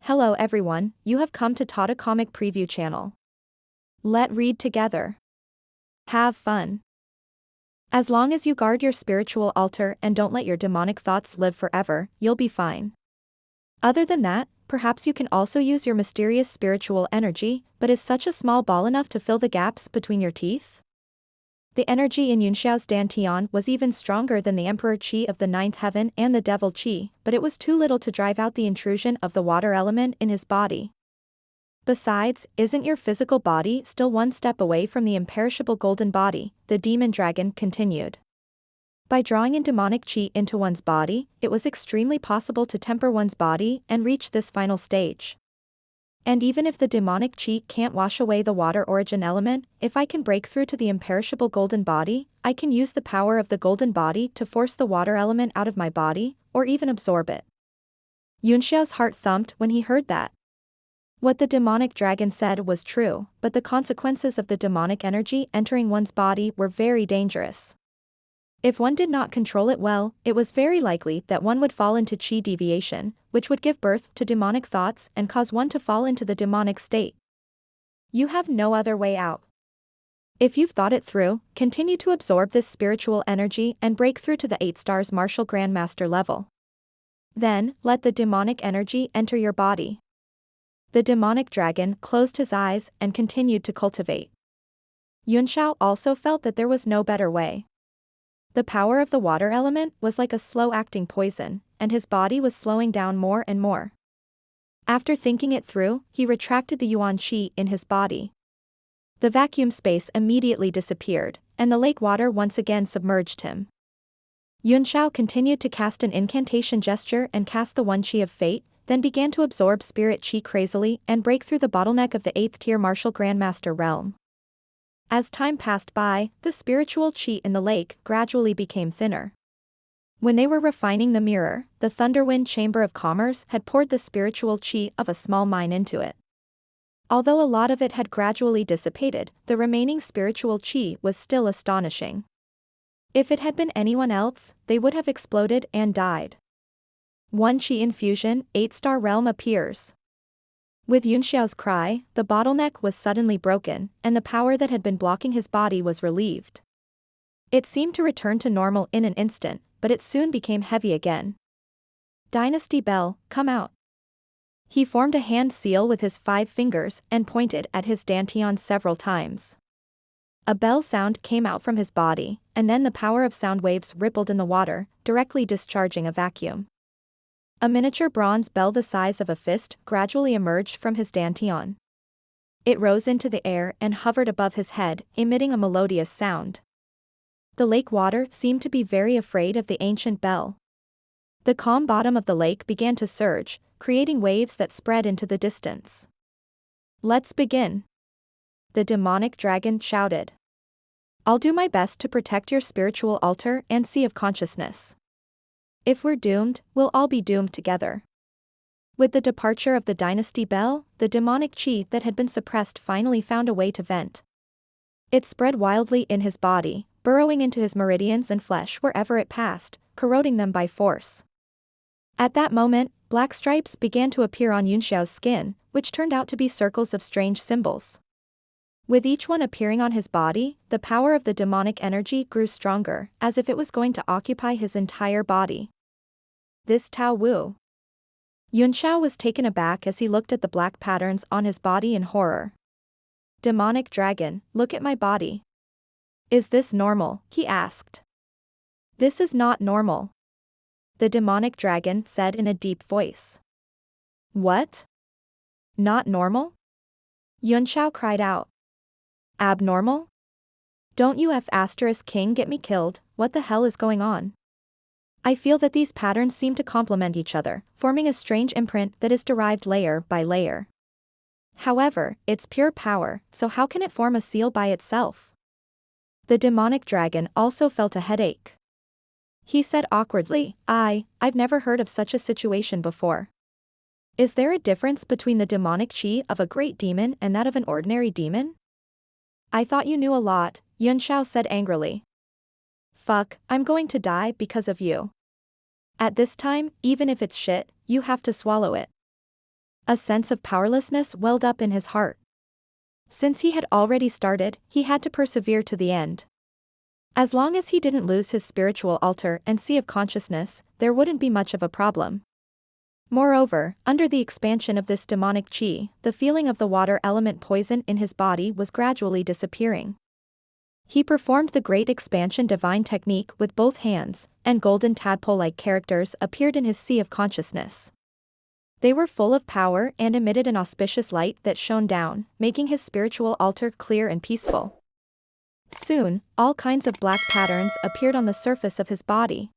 Hello everyone, you have come to Tata Comic Preview channel. Let read together. Have fun. As long as you guard your spiritual altar and don't let your demonic thoughts live forever, you'll be fine. Other than that, perhaps you can also use your mysterious spiritual energy, but is such a small ball enough to fill the gaps between your teeth? The energy in Yunxiao's dantian was even stronger than the Emperor Qi of the Ninth Heaven and the Devil Qi, but it was too little to drive out the intrusion of the water element in his body. Besides, isn't your physical body still one step away from the imperishable golden body? The demon dragon continued. By drawing in demonic qi into one's body, it was extremely possible to temper one's body and reach this final stage. And even if the demonic qi can't wash away the water origin element, if I can break through to the imperishable golden body, I can use the power of the golden body to force the water element out of my body, or even absorb it. Yunxiao's heart thumped when he heard that. What the demonic dragon said was true, but the consequences of the demonic energy entering one's body were very dangerous. If one did not control it well, it was very likely that one would fall into qi deviation, which would give birth to demonic thoughts and cause one to fall into the demonic state. You have no other way out. If you've thought it through, continue to absorb this spiritual energy and break through to the 8 stars martial grandmaster level. Then, let the demonic energy enter your body. The demonic dragon closed his eyes and continued to cultivate. Yunxiao also felt that there was no better way. The power of the water element was like a slow-acting poison, and his body was slowing down more and more. After thinking it through, he retracted the yuan qi in his body. The vacuum space immediately disappeared, and the lake water once again submerged him. Yunxiao continued to cast an incantation gesture and cast the one qi of fate, then began to absorb spirit qi crazily and break through the bottleneck of the 8th tier martial grandmaster realm. As time passed by, the spiritual qi in the lake gradually became thinner. When they were refining the mirror, the Thunderwind Chamber of Commerce had poured the spiritual qi of a small mine into it. Although a lot of it had gradually dissipated, the remaining spiritual qi was still astonishing. If it had been anyone else, they would have exploded and died. One qi infusion, 8-star realm appears. With Yunxiao's cry, the bottleneck was suddenly broken, and the power that had been blocking his body was relieved. It seemed to return to normal in an instant, but it soon became heavy again. Dynasty Bell, come out. He formed a hand seal with his 5 fingers and pointed at his dantian several times. A bell sound came out from his body, and then the power of sound waves rippled in the water, directly discharging a vacuum. A miniature bronze bell the size of a fist gradually emerged from his dantian. It rose into the air and hovered above his head, emitting a melodious sound. The lake water seemed to be very afraid of the ancient bell. The calm bottom of the lake began to surge, creating waves that spread into the distance. Let's begin. The demonic dragon shouted. I'll do my best to protect your spiritual altar and sea of consciousness. If we're doomed, we'll all be doomed together. With the departure of the Dynasty Bell, the demonic qi that had been suppressed finally found a way to vent. It spread wildly in his body, burrowing into his meridians and flesh wherever it passed, corroding them by force. At that moment, black stripes began to appear on Yunxiao's skin, which turned out to be circles of strange symbols. With each one appearing on his body, the power of the demonic energy grew stronger, as if it was going to occupy his entire body. This Tao Wu. Yunxiao was taken aback as he looked at the black patterns on his body in horror. Demonic dragon, look at my body. Is this normal? He asked. This is not normal. The demonic dragon said in a deep voice. What? Not normal? Yunxiao cried out. Abnormal? Don't you F***king get me killed, what the hell is going on? I feel that these patterns seem to complement each other, forming a strange imprint that is derived layer by layer. However, it's pure power, so how can it form a seal by itself? The demonic dragon also felt a headache. He said awkwardly, I've never heard of such a situation before. Is there a difference between the demonic qi of a great demon and that of an ordinary demon? I thought you knew a lot, Yunxiao said angrily. Fuck, I'm going to die because of you. At this time, even if it's shit, you have to swallow it. A sense of powerlessness welled up in his heart. Since he had already started, he had to persevere to the end. As long as he didn't lose his spiritual altar and sea of consciousness, there wouldn't be much of a problem. Moreover, under the expansion of this demonic chi, the feeling of the water element poison in his body was gradually disappearing. He performed the Great Expansion Divine Technique with both hands, and golden tadpole-like characters appeared in his sea of consciousness. They were full of power and emitted an auspicious light that shone down, making his spiritual altar clear and peaceful. Soon, all kinds of black patterns appeared on the surface of his body.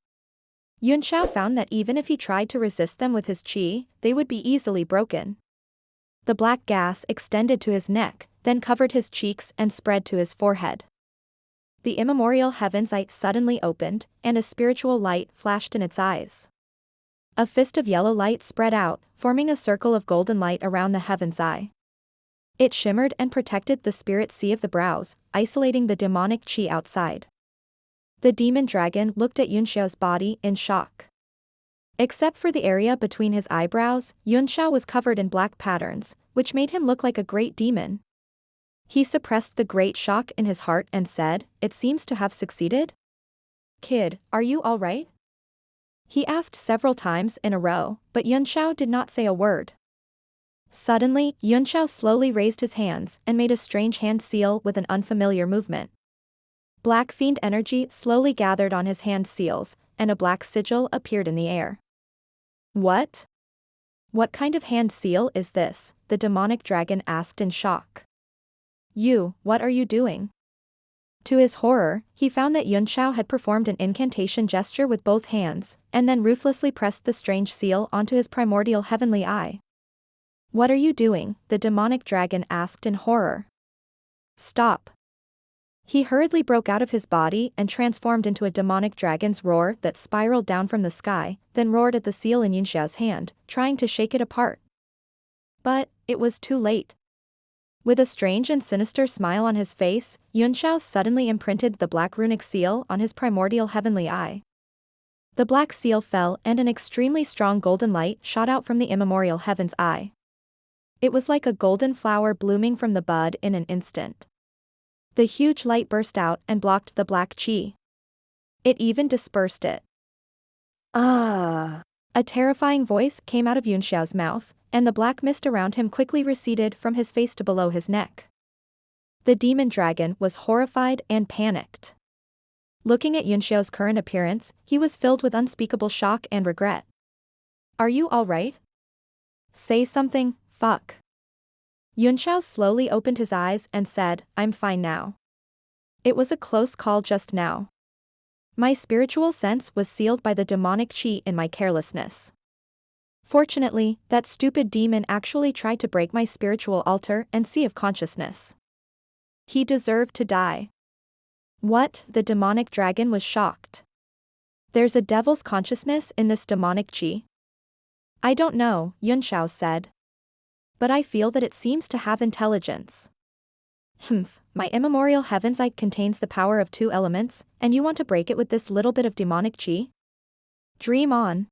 Yunxiao found that even if he tried to resist them with his qi, they would be easily broken. The black gas extended to his neck, then covered his cheeks and spread to his forehead. The immemorial heaven's eye suddenly opened, and a spiritual light flashed in its eyes. A fist of yellow light spread out, forming a circle of golden light around the heaven's eye. It shimmered and protected the spirit sea of the brows, isolating the demonic qi outside. The demon dragon looked at Yunxiao's body in shock. Except for the area between his eyebrows, Yunxiao was covered in black patterns, which made him look like a great demon. He suppressed the great shock in his heart and said, "It seems to have succeeded? Kid, are you all right?" He asked several times in a row, but Yunxiao did not say a word. Suddenly, Yunxiao slowly raised his hands and made a strange hand seal with an unfamiliar movement. Black fiend energy slowly gathered on his hand seals, and a black sigil appeared in the air. What? What kind of hand seal is this? The demonic dragon asked in shock. What are you doing? To his horror, he found that Yunxiao had performed an incantation gesture with both hands, and then ruthlessly pressed the strange seal onto his primordial heavenly eye. What are you doing? The demonic dragon asked in horror. Stop. He hurriedly broke out of his body and transformed into a demonic dragon's roar that spiraled down from the sky, then roared at the seal in Yunxiao's hand, trying to shake it apart. But it was too late. With a strange and sinister smile on his face, Yunxiao suddenly imprinted the black runic seal on his primordial heavenly eye. The black seal fell and an extremely strong golden light shot out from the immemorial heaven's eye. It was like a golden flower blooming from the bud in an instant. The huge light burst out and blocked the black qi. It even dispersed it. Ah! A terrifying voice came out of Yunxiao's mouth, and the black mist around him quickly receded from his face to below his neck. The demon dragon was horrified and panicked. Looking at Yunxiao's current appearance, he was filled with unspeakable shock and regret. Are you all right? Say something, fuck. Yunxiao slowly opened his eyes and said, I'm fine now. It was a close call just now. My spiritual sense was sealed by the demonic qi in my carelessness. Fortunately, that stupid demon actually tried to break my spiritual altar and sea of consciousness. He deserved to die. What? The demonic dragon was shocked. There's a devil's consciousness in this demonic qi? I don't know, Yunxiao said. But I feel that it seems to have intelligence. My immemorial heaven's eye contains the power of 2 elements, and you want to break it with this little bit of demonic qi? Dream on.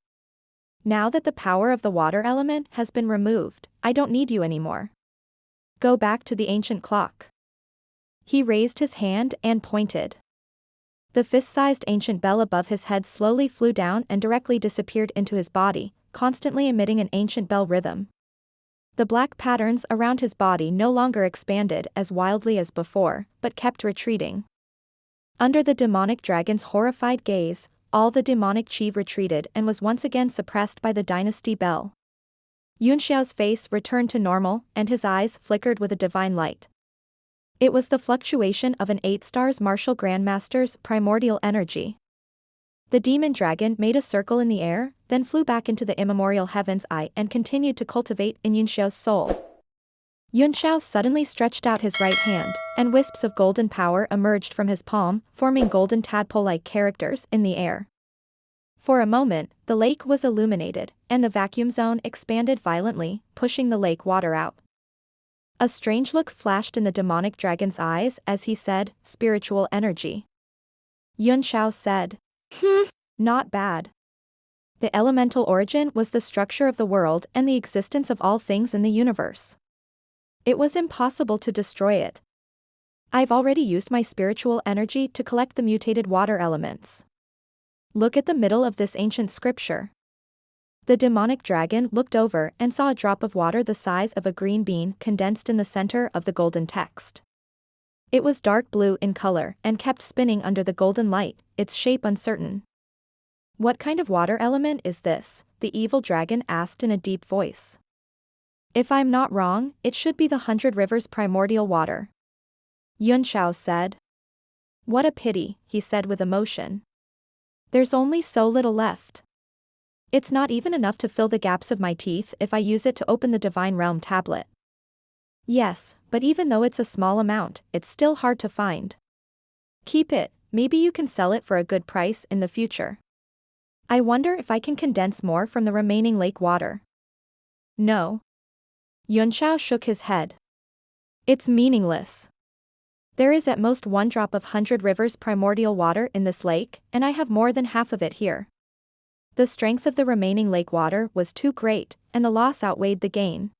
Now that the power of the water element has been removed, I don't need you anymore. Go back to the ancient clock. He raised his hand and pointed. The fist-sized ancient bell above his head slowly flew down and directly disappeared into his body, constantly emitting an ancient bell rhythm. The black patterns around his body no longer expanded as wildly as before, but kept retreating. Under the demonic dragon's horrified gaze, all the demonic qi retreated and was once again suppressed by the dynasty bell. Yunxiao's face returned to normal, and his eyes flickered with a divine light. It was the fluctuation of an 8-stars martial grandmaster's primordial energy. The demon dragon made a circle in the air, then flew back into the immemorial heaven's eye and continued to cultivate in Yunxiao's soul. Yunxiao suddenly stretched out his right hand, and wisps of golden power emerged from his palm, forming golden tadpole-like characters in the air. For a moment, the lake was illuminated, and the vacuum zone expanded violently, pushing the lake water out. A strange look flashed in the demonic dragon's eyes as he said, "Spiritual energy." Yunxiao said, Not bad. The elemental origin was the structure of the world and the existence of all things in the universe. It was impossible to destroy it. I've already used my spiritual energy to collect the mutated water elements. Look at the middle of this ancient scripture. The demonic dragon looked over and saw a drop of water the size of a green bean condensed in the center of the golden text. It was dark blue in color and kept spinning under the golden light, its shape uncertain. What kind of water element is this? The evil dragon asked in a deep voice. If I'm not wrong, it should be the 100 Rivers primordial water. Yunxiao said. What a pity, he said with emotion. There's only so little left. It's not even enough to fill the gaps of my teeth if I use it to open the Divine Realm tablet. Yes, but even though it's a small amount, it's still hard to find. Keep it, maybe you can sell it for a good price in the future. I wonder if I can condense more from the remaining lake water. No. Yunxiao shook his head. It's meaningless. There is at most 1 drop of 100 Rivers primordial water in this lake, and I have more than half of it here. The strength of the remaining lake water was too great, and the loss outweighed the gain.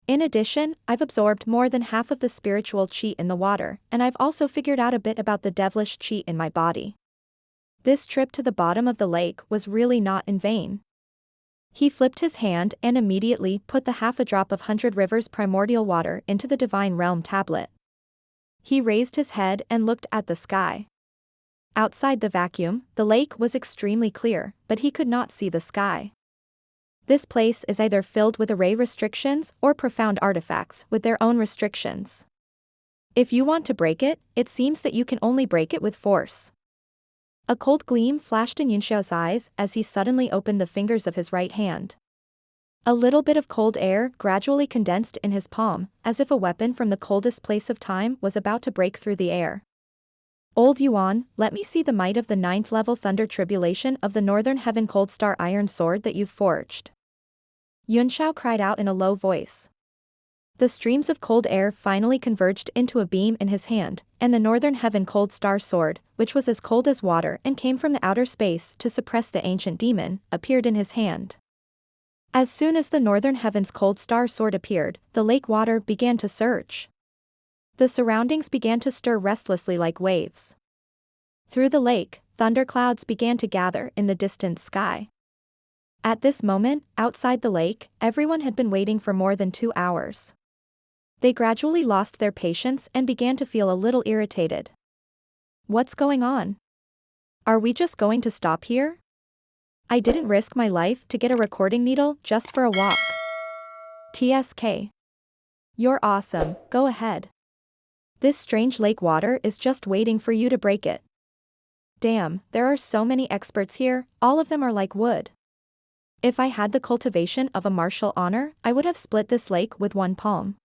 In addition, I've absorbed more than half of the spiritual chi in the water, and I've also figured out a bit about the devilish chi in my body. This trip to the bottom of the lake was really not in vain. He flipped his hand and immediately put the half a drop of 100 Rivers primordial water into the Divine Realm tablet. He raised his head and looked at the sky. Outside the vacuum, the lake was extremely clear, but he could not see the sky. This place is either filled with array restrictions or profound artifacts with their own restrictions. If you want to break it, it seems that you can only break it with force. A cold gleam flashed in Yunxiao's eyes as he suddenly opened the fingers of his right hand. A little bit of cold air gradually condensed in his palm, as if a weapon from the coldest place of time was about to break through the air. Old Yuan, let me see the might of the 9th level thunder tribulation of the northern heaven cold star iron sword that you've forged. Yunxiao cried out in a low voice. The streams of cold air finally converged into a beam in his hand, and the northern heaven cold star sword, which was as cold as water and came from the outer space to suppress the ancient demon, appeared in his hand. As soon as the northern heaven's cold star sword appeared, the lake water began to surge. The surroundings began to stir restlessly like waves. Through the lake, thunderclouds began to gather in the distant sky. At this moment, outside the lake, everyone had been waiting for more than 2 hours. They gradually lost their patience and began to feel a little irritated. What's going on? Are we just going to stop here? I didn't risk my life to get a recording needle just for a walk. TSK. You're awesome, go ahead. This strange lake water is just waiting for you to break it. Damn, there are so many experts here, all of them are like wood. If I had the cultivation of a martial honor, I would have split this lake with 1 palm.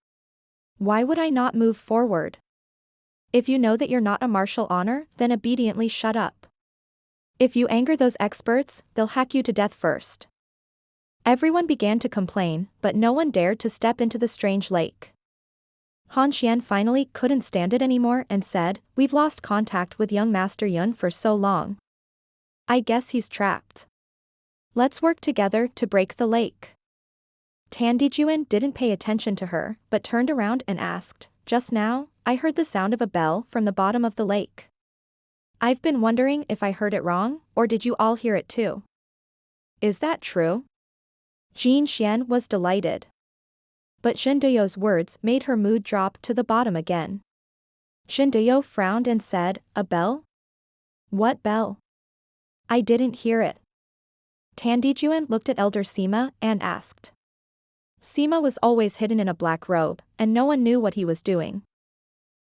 Why would I not move forward? If you know that you're not a martial honor, then obediently shut up. If you anger those experts, they'll hack you to death first. Everyone began to complain, but no one dared to step into the strange lake. Han Xian finally couldn't stand it anymore and said, "We've lost contact with young Master Yun for so long. I guess he's trapped. Let's work together to break the lake." Tandijuan didn't pay attention to her, but turned around and asked, "Just now, I heard the sound of a bell from the bottom of the lake. I've been wondering if I heard it wrong, or did you all hear it too? Is that true?" Jin Xian was delighted. But Shendeyo's words made her mood drop to the bottom again. Shendeyo frowned and said, "A bell? What bell? I didn't hear it." Tandijuan looked at Elder Sima and asked. Sima was always hidden in a black robe, and no one knew what he was doing.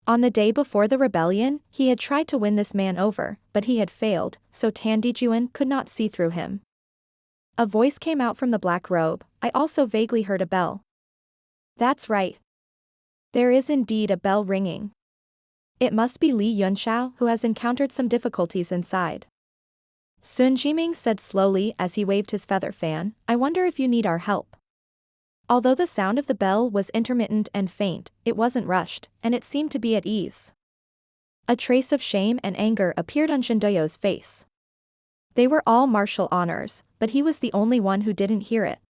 On the day before the rebellion, he had tried to win this man over, but he had failed, so Tandijuan could not see through him. A voice came out from the black robe. "I also vaguely heard a bell." That's right. There is indeed a bell ringing. It must be Li Yunxiao who has encountered some difficulties inside. Sun Jiming said slowly as he waved his feather fan, "I wonder if you need our help." Although the sound of the bell was intermittent and faint, it wasn't rushed, and it seemed to be at ease. A trace of shame and anger appeared on Shindoyo's face. They were all martial honors, but he was the only one who didn't hear it.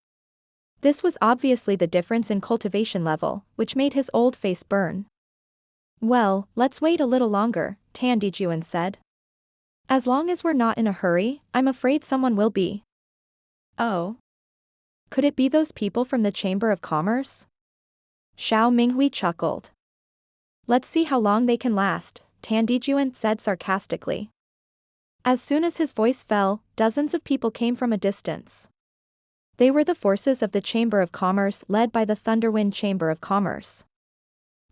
This was obviously the difference in cultivation level, which made his old face burn. Well, let's wait a little longer, Tiandijuan said. As long as we're not in a hurry, I'm afraid someone will be. Oh. Could it be those people from the Chamber of Commerce? Xiao Minghui chuckled. Let's see how long they can last, Tiandijuan said sarcastically. As soon as his voice fell, dozens of people came from a distance. They were the forces of the Chamber of Commerce led by the Thunderwind Chamber of Commerce.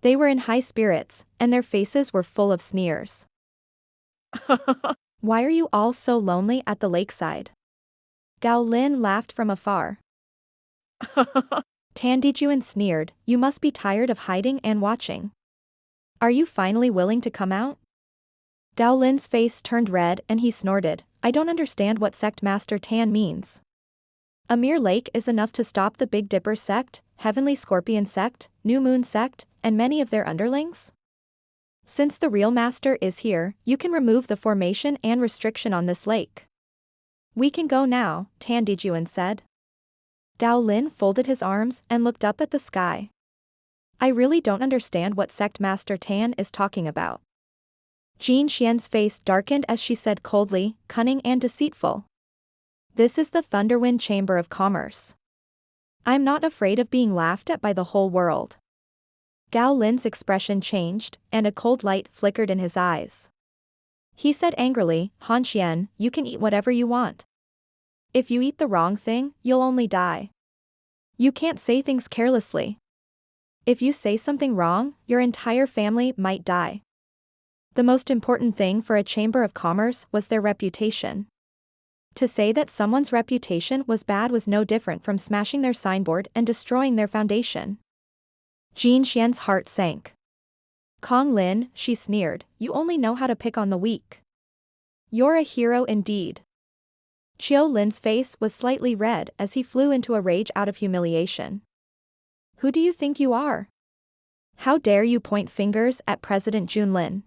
They were in high spirits, and their faces were full of sneers. Why are you all so lonely at the lakeside? Gao Lin laughed from afar. Tiandijuan sneered, you must be tired of hiding and watching. Are you finally willing to come out? Gao Lin's face turned red and he snorted, I don't understand what sect Master Tan means. A mere lake is enough to stop the Big Dipper sect, Heavenly Scorpion sect, New Moon sect, and many of their underlings? Since the real master is here, you can remove the formation and restriction on this lake. We can go now, Tiandijuan said. Gao Lin folded his arms and looked up at the sky. I really don't understand what sect Master Tan is talking about. Jin Xian's face darkened as she said coldly, cunning and deceitful. This is the Thunderwind Chamber of Commerce. I'm not afraid of being laughed at by the whole world. Gao Lin's expression changed, and a cold light flickered in his eyes. He said angrily, Han Xian, you can eat whatever you want. If you eat the wrong thing, you'll only die. You can't say things carelessly. If you say something wrong, your entire family might die. The most important thing for a chamber of commerce was their reputation. To say that someone's reputation was bad was no different from smashing their signboard and destroying their foundation. Jin Xian's heart sank. Kong Lin, she sneered, you only know how to pick on the weak. You're a hero indeed. Qiu Lin's face was slightly red as he flew into a rage out of humiliation. Who do you think you are? How dare you point fingers at President Junlin?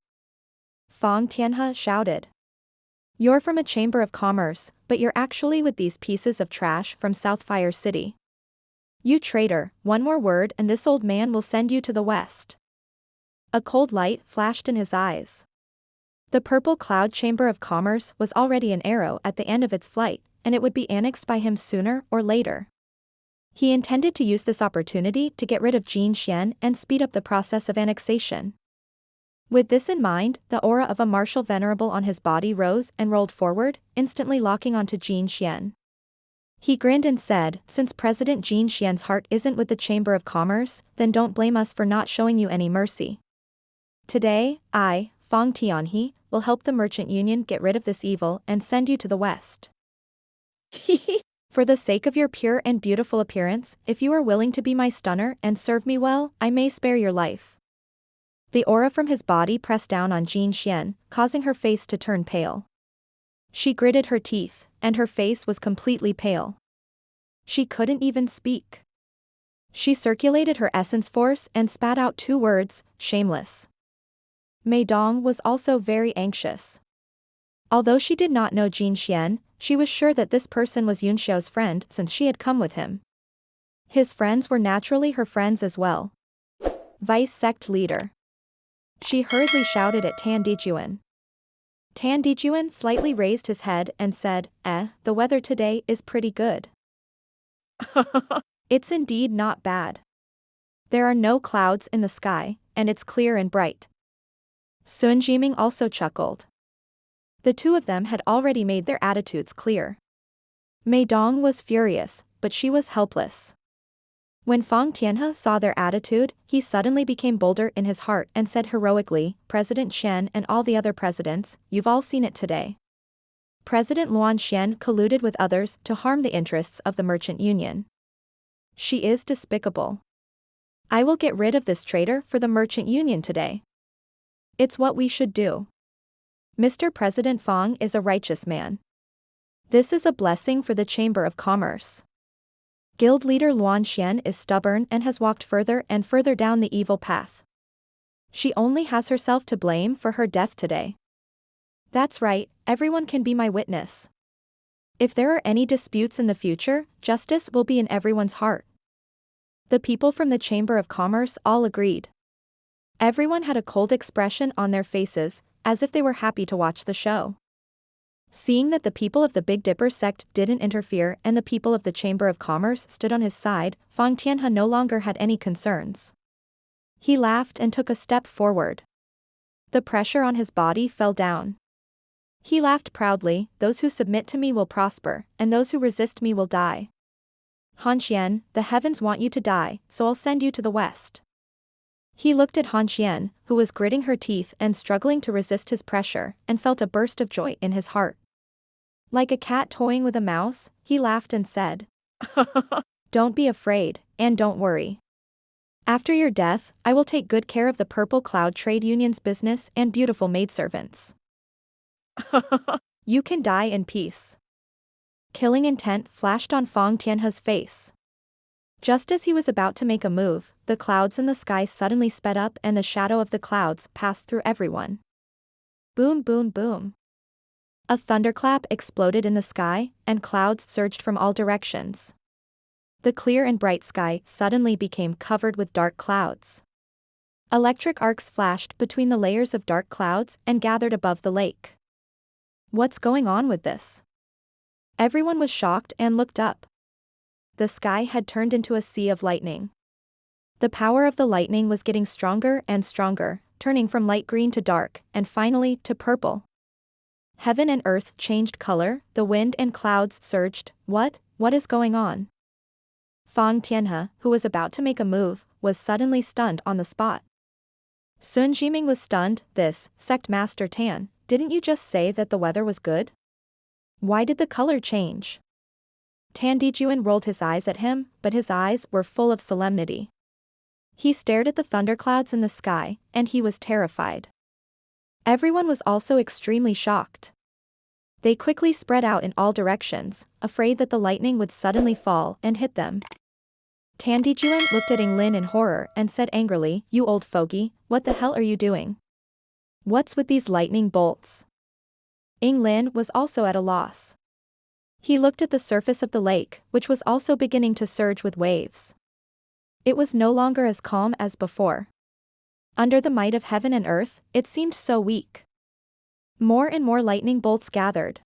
Fang Tianhe shouted. You're from a chamber of commerce, but you're actually with these pieces of trash from Southfire City. You traitor, one more word and this old man will send you to the west. A cold light flashed in his eyes. The purple cloud chamber of commerce was already an arrow at the end of its flight, and it would be annexed by him sooner or later. He intended to use this opportunity to get rid of Jin Xian and speed up the process of annexation. With this in mind, the aura of a martial venerable on his body rose and rolled forward, instantly locking onto Jin Xian. He grinned and said, since President Jin Xian's heart isn't with the Chamber of Commerce, then don't blame us for not showing you any mercy. Today, I, Fang Tianhe, will help the Merchant Union get rid of this evil and send you to the west. For the sake of your pure and beautiful appearance, if you are willing to be my stunner and serve me well, I may spare your life. The aura from his body pressed down on Jin Xian, causing her face to turn pale. She gritted her teeth, and her face was completely pale. She couldn't even speak. She circulated her essence force and spat out 2 words, shameless. Mei Dong was also very anxious. Although she did not know Jin Xian, she was sure that this person was Yunxiao's friend since she had come with him. His friends were naturally her friends as well. Vice sect leader. She hurriedly shouted at Tiandijuan. Tiandijuan slightly raised his head and said, the weather today is pretty good. It's indeed not bad. There are no clouds in the sky, and it's clear and bright. Sun Jiming also chuckled. The two of them had already made their attitudes clear. Mei Dong was furious, but she was helpless. When Fang Tianhe saw their attitude, he suddenly became bolder in his heart and said heroically, President Shen and all the other presidents, you've all seen it today. President Luan Xian colluded with others to harm the interests of the Merchant Union. She is despicable. I will get rid of this traitor for the Merchant Union today. It's what we should do. Mr. President Fang is a righteous man. This is a blessing for the Chamber of Commerce. Guild leader Luan Xian is stubborn and has walked further and further down the evil path. She only has herself to blame for her death today. That's right, everyone can be my witness. If there are any disputes in the future, justice will be in everyone's heart. The people from the Chamber of Commerce all agreed. Everyone had a cold expression on their faces, as if they were happy to watch the show. Seeing that the people of the Big Dipper sect didn't interfere and the people of the Chamber of Commerce stood on his side, Fang Tianhe no longer had any concerns. He laughed and took a step forward. The pressure on his body fell down. He laughed proudly, "Those who submit to me will prosper, and those who resist me will die. Han Xian, the heavens want you to die, so I'll send you to the west." He looked at Han Xian, who was gritting her teeth and struggling to resist his pressure, and felt a burst of joy in his heart. Like a cat toying with a mouse, he laughed and said, "Don't be afraid, and don't worry. After your death, I will take good care of the Purple Cloud Trade Union's business and beautiful maidservants. You can die in peace." Killing intent flashed on Fang Tianhe's face. Just as he was about to make a move, the clouds in the sky suddenly sped up and the shadow of the clouds passed through everyone. Boom, boom, boom. A thunderclap exploded in the sky, and clouds surged from all directions. The clear and bright sky suddenly became covered with dark clouds. Electric arcs flashed between the layers of dark clouds and gathered above the lake. What's going on with this? Everyone was shocked and looked up. The sky had turned into a sea of lightning. The power of the lightning was getting stronger and stronger, turning from light green to dark, and finally to purple. Heaven and earth changed color, the wind and clouds surged. What is going on? Fang Tianhe, who was about to make a move, was suddenly stunned on the spot. Sun Jiming was stunned. "This, Sect Master Tan, didn't you just say that the weather was good? Why did the color change?" Tan Dijuan rolled his eyes at him, but his eyes were full of solemnity. He stared at the thunderclouds in the sky, and he was terrified. Everyone was also extremely shocked. They quickly spread out in all directions, afraid that the lightning would suddenly fall and hit them. Tan Dijuan looked at Ying Lin in horror and said angrily, "You old fogey, what the hell are you doing? What's with these lightning bolts?" Ying Lin was also at a loss. He looked at the surface of the lake, which was also beginning to surge with waves. It was no longer as calm as before. Under the might of heaven and earth, it seemed so weak. More and more lightning bolts gathered.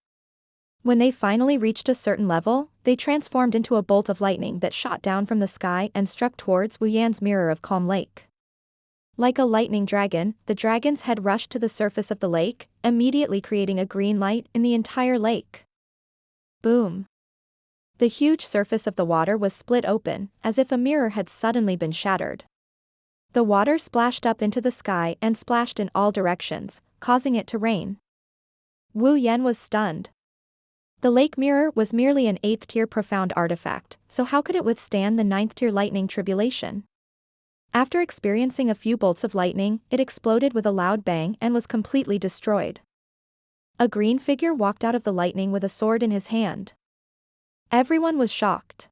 When they finally reached a certain level, they transformed into a bolt of lightning that shot down from the sky and struck towards Wu Yan's mirror of Calm Lake. Like a lightning dragon, the dragon's head rushed to the surface of the lake, immediately creating a green light in the entire lake. Boom. The huge surface of the water was split open, as if a mirror had suddenly been shattered. The water splashed up into the sky and splashed in all directions, causing it to rain. Wu Yan was stunned. The lake mirror was merely an 8th-tier profound artifact, so how could it withstand the 9th-tier lightning tribulation? After experiencing a few bolts of lightning, it exploded with a loud bang and was completely destroyed. A green figure walked out of the lightning with a sword in his hand. Everyone was shocked.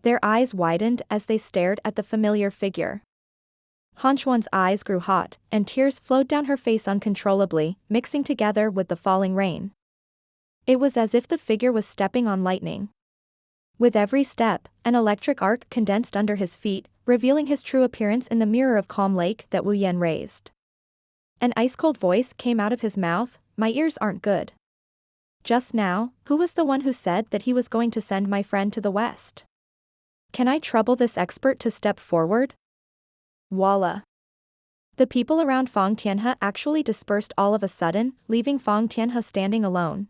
Their eyes widened as they stared at the familiar figure. Han Xuan's eyes grew hot, and tears flowed down her face uncontrollably, mixing together with the falling rain. It was as if the figure was stepping on lightning. With every step, an electric arc condensed under his feet, revealing his true appearance in the mirror of Calm Lake that Wu Yan raised. An ice-cold voice came out of his mouth, "My ears aren't good. Just now, who was the one who said that he was going to send my friend to the west? Can I trouble this expert to step forward?" Voila. The people around Fang Tianhe actually dispersed all of a sudden, leaving Fang Tianhe standing alone.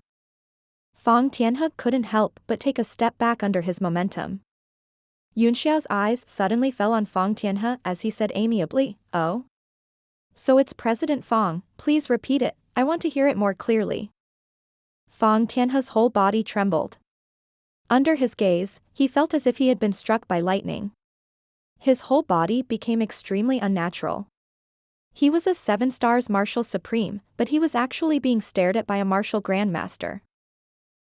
Fang Tianhe couldn't help but take a step back under his momentum. Yunxiao's eyes suddenly fell on Fang Tianhe as he said amiably, "Oh? So it's President Fang, please repeat it, I want to hear it more clearly." Fang Tianhe's whole body trembled. Under his gaze, he felt as if he had been struck by lightning. His whole body became extremely unnatural. He was a 7 stars Marshal Supreme, but he was actually being stared at by a Marshal Grandmaster.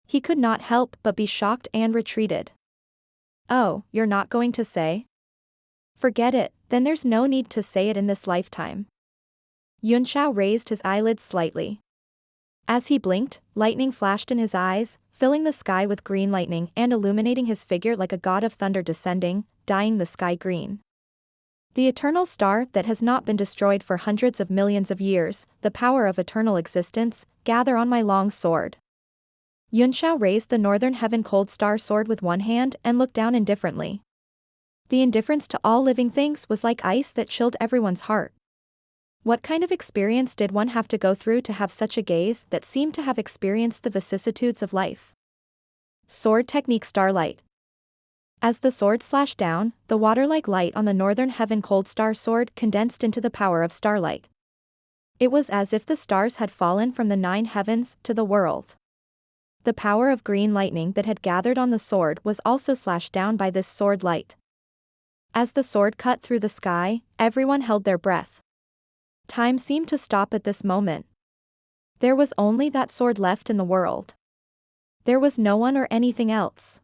He could not help but be shocked and retreated. "Oh, you're not going to say? Forget it, then there's no need to say it in this lifetime." Yunxiao raised his eyelids slightly. As he blinked, lightning flashed in his eyes, filling the sky with green lightning and illuminating his figure like a god of thunder descending, dyeing the sky green. The eternal star that has not been destroyed for hundreds of millions of years, the power of eternal existence, gather on my long sword. Yunxiao raised the northern heaven cold star sword with one hand and looked down indifferently. The indifference to all living things was like ice that chilled everyone's heart. What kind of experience did one have to go through to have such a gaze that seemed to have experienced the vicissitudes of life? Sword technique starlight. As the sword slashed down, the water-like light on the northern heaven cold star sword condensed into the power of starlight. It was as if the stars had fallen from the 9 heavens to the world. The power of green lightning that had gathered on the sword was also slashed down by this sword light. As the sword cut through the sky, everyone held their breath. Time seemed to stop at this moment. There was only that sword left in the world. There was no one or anything else.